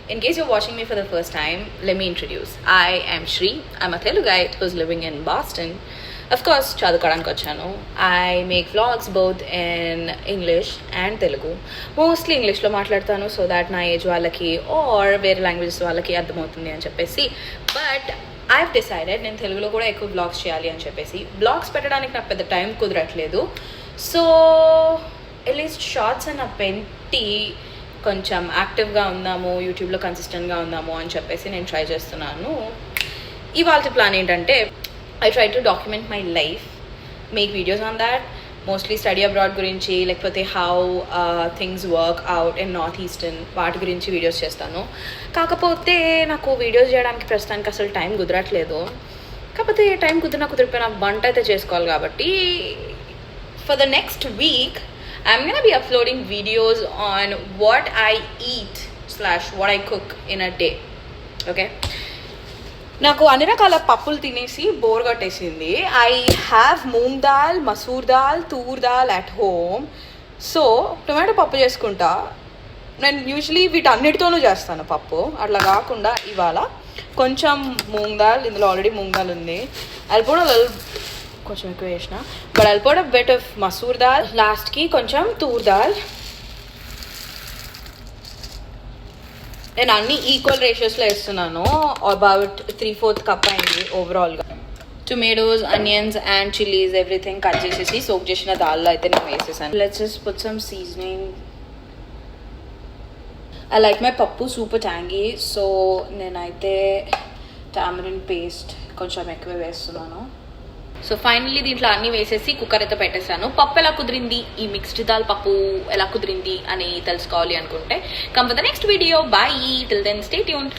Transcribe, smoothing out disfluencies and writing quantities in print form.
In case you're watching me for the first time, let me introduce. I am Shri. I'm a Telugite who's living in Boston. Of course, చదువుకోవడానికి వచ్చాను. I make vlogs both in English and Telugu. Mostly Englishలో మాట్లాడతాను so that నా age వాళ్ళకి or వేరే languages వాళ్ళకి అర్థమవుతుంది అని చెప్పేసి. But I've decided నేను తెలుగులో కూడా ఎక్కువ బ్లాగ్స్ చేయాలి అని చెప్పేసి. బ్లాగ్స్ పెట్టడానికి నాకు పెద్ద టైం కుదరట్లేదు. సో అట్లీస్ట్ షార్ట్స్ అన్న పెట్టి కొంచెం యాక్టివ్గా ఉందాము, యూట్యూబ్లో కన్సిస్టెంట్గా ఉందాము అని చెప్పేసి నేను ట్రై చేస్తున్నాను. ఇవాళ ప్లాన్ ఏంటంటే I try to document my life, make videos on that, mostly study abroad గురించి లేకపోతే how things work out in North Eastern వాటి గురించి వీడియోస్ చేస్తాను. కాకపోతే నాకు వీడియోస్ చేయడానికి ప్రస్తుతానికి అసలు టైం కుదరట్లేదు. కాకపోతే టైం కుదిరిపోయినా వంట అయితే చేసుకోవాలి కాబట్టి for the next week I'm gonna be uploading videos on what I eat / what I cook in a day. Okay, నాకు అన్ని రకాల పప్పులు తినేసి బోర్ కట్టేసింది. I have moong dal, masoor dal, toor dal at home. So tomato పప్పు చేసుకుంటా. నేను యూజువలీ వీటన్నిటితోనూ చేస్తాను పప్పు. అట్లా కాకుండా ఇవాళ కొంచెం మూంగ్ దాల్, ఇందులో ఆల్రెడీ మూంగ్ దాల్ ఉంది, అది కూడా కొంచెం ఎక్కువ వేసిన, but I'll put a bit of masoor dal, లాస్ట్కి కొంచెం తూర్ దాల్. నేను అన్ని ఈక్వల్ రేషియోస్లో వేస్తున్నాను. అబౌట్ 3/4 కప్ అయింది ఓవరాల్గా. Tomatoes, onions and chillies everything cut చేసేసి సోక్ చేసిన దాల్లో అయితే నేను వేసేసాను. Let's just put some seasoning. I like my పప్పు సూపర్ ట్యాంగీ, సో నేనైతే టామరిన్ పేస్ట్ కొంచెం ఎక్కువ వేస్తున్నాను. సో ఫైనల్లీ దీంట్లో అన్నీ వేసేసి కుక్కర్ అయితే పెట్టేశాను. పప్పు ఎలా కుదిరింది, ఈ మిక్స్డ్ దాల్ పప్పు ఎలా కుదిరింది అని తెలుసుకోవాలి అనుకుంటే come for the next video. Bye, till then stay tuned.